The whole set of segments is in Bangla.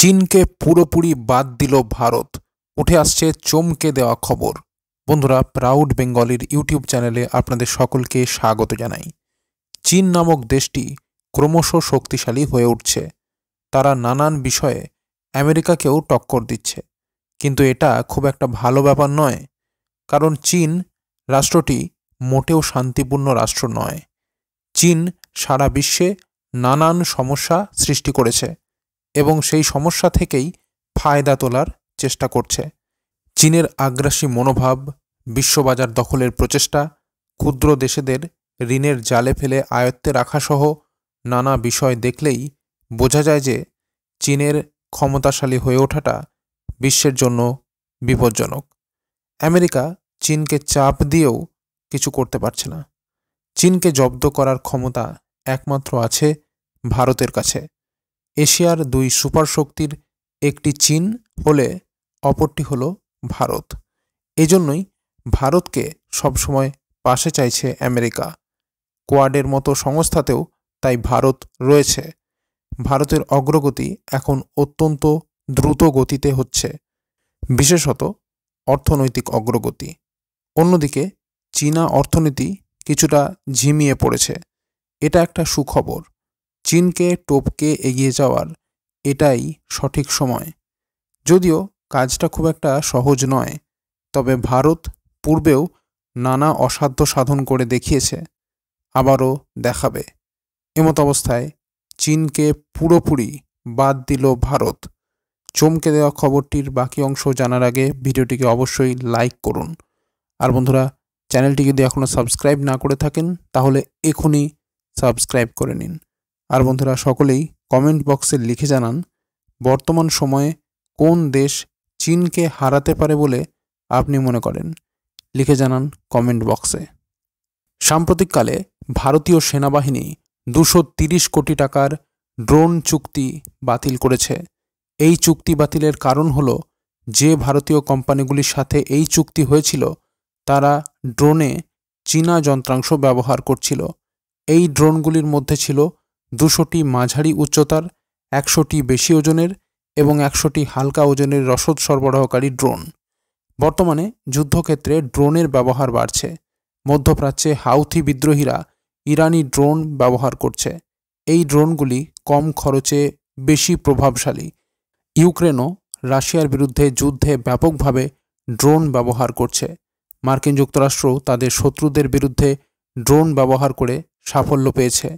চীনকে পুরোপুরি বাদ দিল ভারত। উঠে আসছে চমকে দেওয়া খবর। বন্ধুরা, প্রাউড বেঙ্গলির ইউটিউব চ্যানেলে আপনাদের সকলকে স্বাগত জানাই। চীন নামক দেশটি ক্রমশ শক্তিশালী হয়ে উঠছে। তারা নানান বিষয়ে আমেরিকাকেও টক্কর দিচ্ছে। কিন্তু এটা খুব একটা ভালো ব্যাপার নয়, কারণ চীন রাষ্ট্রটি মোটেও শান্তিপূর্ণ রাষ্ট্র নয়। চীন সারা বিশ্বে নানান সমস্যা সৃষ্টি করেছে এবং সেই সমস্যা থেকেই ফায়দা তোলার চেষ্টা করছে। চীনের আগ্রাসী মনোভাব, বিশ্ববাজার দখলের প্রচেষ্টা, ক্ষুদ্র দেশেদের ঋণের জালে ফেলে আয়ত্তে রাখাসহ নানা বিষয় দেখলেই বোঝা যায় যে চীনের ক্ষমতাশালী হয়ে ওঠাটা বিশ্বের জন্য বিপজ্জনক। আমেরিকা চীনকে চাপ দিয়েও কিছু করতে পারছে না। চীনকে জব্দ করার ক্ষমতা একমাত্র আছে ভারতের কাছে। এশিয়ার দুই সুপার শক্তির একটি চীন হলে অপরটি হলো ভারত। এজন্যই ভারতকে সবসময় পাশে চাইছে আমেরিকা। কোয়াডের মতো সংস্থাতেও তাই ভারত রয়েছে। ভারতের অগ্রগতি এখন অত্যন্ত দ্রুত গতিতে হচ্ছে, বিশেষত অর্থনৈতিক অগ্রগতি। অন্যদিকে চীনা অর্থনীতি কিছুটা ঝিমিয়ে পড়েছে। এটা একটা সুখবর। চীনকে টপকে এগিয়ে যাওয়ার এটাই সঠিক সময়। যদিও কাজটা খুব একটা সহজ নয়, তবে ভারত পূর্বেও নানা অসাধ্য সাধন করে দেখিয়েছে, আবারও দেখাবে। এমত অবস্থায় চীনকে পুরোপুরি বাদ দিল ভারত। চমকে দেওয়া খবরটির বাকি অংশ জানার আগে ভিডিওটিকে অবশ্যই লাইক করুন। আর বন্ধুরা, চ্যানেলটি যদি এখনও সাবস্ক্রাইব না করে থাকেন তাহলে এখনই সাবস্ক্রাইব করে নিন। আর বন্ধুরা, সকলেই কমেন্ট বক্সে লিখে জানান বর্তমান সময়ে কোন দেশ চীনকে হারাতে পারে বলে আপনি মনে করেন। লিখে জানান কমেন্ট বক্সে। সাম্প্রতিককালে ভারতীয় সেনাবাহিনী 230 কোটি টাকার ড্রোন চুক্তি বাতিল করেছে। এই চুক্তি বাতিলের কারণ হলো, যে ভারতীয় কোম্পানিগুলির সাথে এই চুক্তি হয়েছিল তারা ড্রোনে চীনা যন্ত্রাংশ ব্যবহার করছিল। এই ড্রোনগুলির মধ্যে ছিল 200টি মাঝারি উচ্চতার, 100টি বেশি ওজনের এবং 100টি হালকা ওজনের রসদ সরবরাহকারী ড্রোন। বর্তমানে যুদ্ধক্ষেত্রে ড্রোনের ব্যবহার বাড়ছে। মধ্যপ্রাচ্যে হাউথি বিদ্রোহীরা ইরানি ড্রোন ব্যবহার করছে। এই ড্রোনগুলি কম খরচে বেশি প্রভাবশালী। ইউক্রেনও রাশিয়ার বিরুদ্ধে যুদ্ধে ব্যাপকভাবে ড্রোন ব্যবহার করছে। মার্কিন যুক্তরাষ্ট্র তাদের শত্রুদের বিরুদ্ধে ড্রোন ব্যবহার করে সাফল্য পেয়েছে।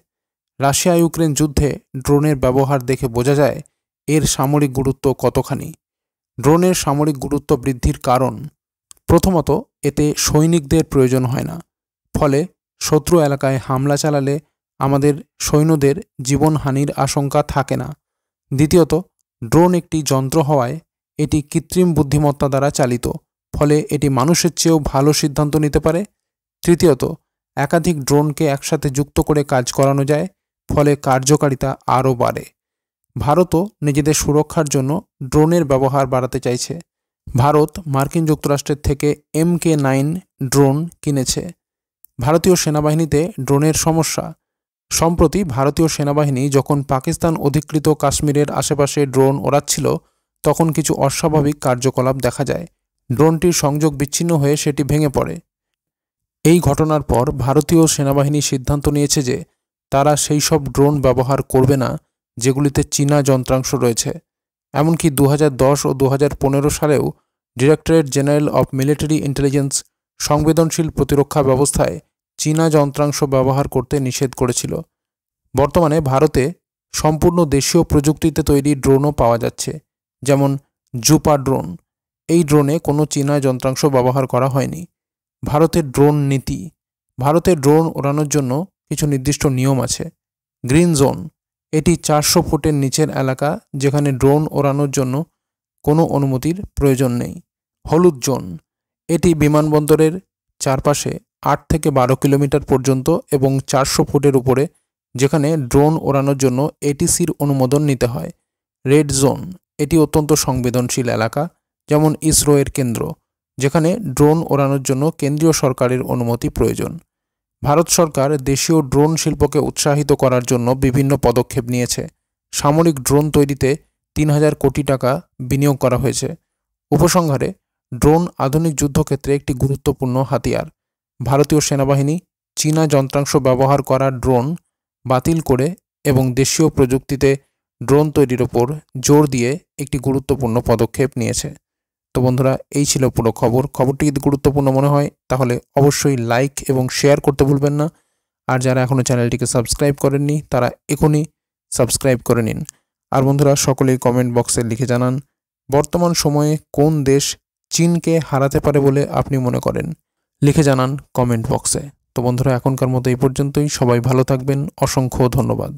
রাশিয়া ইউক্রেন যুদ্ধে ড্রোনের ব্যবহার দেখে বোঝা যায় এর সামরিক গুরুত্ব কতখানি। ড্রোনের সামরিক গুরুত্ব বৃদ্ধির কারণ, প্রথমত এতে সৈনিকদের প্রয়োজন হয় না, ফলে শত্রু এলাকায় হামলা চালালে আমাদের সৈন্যদের জীবনহানির আশঙ্কা থাকে না। দ্বিতীয়ত, ড্রোন একটি যন্ত্র হওয়ায় এটি কৃত্রিম বুদ্ধিমত্তা দ্বারা চালিত, ফলে এটি মানুষের চেয়েও ভালো সিদ্ধান্ত নিতে পারে। তৃতীয়ত, একাধিক ড্রোনকে একসাথে যুক্ত করে কাজ করানো যায়, ফলে কার্যকারিতা আরও বাড়ে। ভারতও নিজেদের সুরক্ষার জন্য ড্রোনের ব্যবহার বাড়াতে চাইছে। ভারত মার্কিন যুক্তরাষ্ট্রের থেকে MK9 ড্রোন কিনেছে। ভারতীয় সেনাবাহিনীতে ড্রোনের সমস্যা। সম্প্রতি ভারতীয় সেনাবাহিনী যখন পাকিস্তান অধিকৃত কাশ্মীরের আশেপাশে ড্রোন ওড়াচ্ছিল, তখন কিছু অস্বাভাবিক কার্যকলাপ দেখা যায়। ড্রোনটির সংযোগ বিচ্ছিন্ন হয়ে সেটি ভেঙে পড়ে। এই ঘটনার পর ভারতীয় সেনাবাহিনী সিদ্ধান্ত নিয়েছে যে তারা সেই সব ড্রোন ব্যবহার করবে না যেগুলিতে চীনা যন্ত্রাংশ রয়েছে। এমনকি 2010 ও 2015 সালেও directorate general of military intelligence সংবেদনশীল প্রতিরক্ষা ব্যবস্থায় চীনা যন্ত্রাংশ ব্যবহার করতে নিষেধ করেছিল। বর্তমানে ভারতে সম্পূর্ণ দেশীয় প্রযুক্তিতে তৈরি ড্রোনও পাওয়া যাচ্ছে, যেমন জুপা ড্রোন। এই ড্রোনে কোনো চীনা যন্ত্রাংশ ব্যবহার করা হয়নি। ভারতের ড্রোন নীতি। ভারতের ড্রোন ওড়ানোর জন্য কিছু নির্দিষ্ট নিয়ম আছে। গ্রিন জোন, এটি 400 ফুটের নিচের এলাকা যেখানে ড্রোন ওড়ানোর জন্য কোনো অনুমতির প্রয়োজন নেই। হলুদ জোন, এটি বিমানবন্দরের চারপাশে 8 থেকে 12 কিলোমিটার পর্যন্ত এবং 400 ফুটের উপরে, যেখানে ড্রোন ওড়ানোর জন্য ATCর অনুমোদন নিতে হয়। রেড জোন, এটি অত্যন্ত সংবেদনশীল এলাকা, যেমন ইসরো এর কেন্দ্র, যেখানে ড্রোন ওড়ানোর জন্য কেন্দ্রীয় সরকারের অনুমতি প্রয়োজন। ভারত সরকার দেশীয় ড্রোন শিল্পকে উৎসাহিত করার জন্য বিভিন্ন পদক্ষেপ নিয়েছে। সামরিক ড্রোন তৈরিতে 3000 কোটি টাকা বিনিয়োগ করা হয়েছে। উপসংহারে, ড্রোন আধুনিক যুদ্ধক্ষেত্রে একটি গুরুত্বপূর্ণ হাতিয়ার। ভারতীয় সেনাবাহিনী চীনা যন্ত্রাংশ ব্যবহার করা ড্রোন বাতিল করে এবং দেশীয় প্রযুক্তিতে ড্রোন তৈরির ওপর জোর দিয়ে একটি গুরুত্বপূর্ণ পদক্ষেপ নিয়েছে। তো বন্ধুরা, এই ছিল পুরো খবরটি যদি গুরুত্বপূর্ণ মনে হয় তাহলে অবশ্যই লাইক এবং শেয়ার করতে ভুলবেন না। আর যারা এখনও চ্যানেলটিকে সাবস্ক্রাইব করেননি তারা এখনই সাবস্ক্রাইব করে নিন। আর বন্ধুরা, সকলেই কমেন্ট বক্সে লিখে জানান বর্তমান সময়ে কোন দেশ চীনকে হারাতে পারে বলে আপনি মনে করেন। লিখে জানান কমেন্ট বক্সে। তো বন্ধুরা, এখনকার মতো এই পর্যন্তই। সবাই ভালো থাকবেন। অসংখ্য ধন্যবাদ।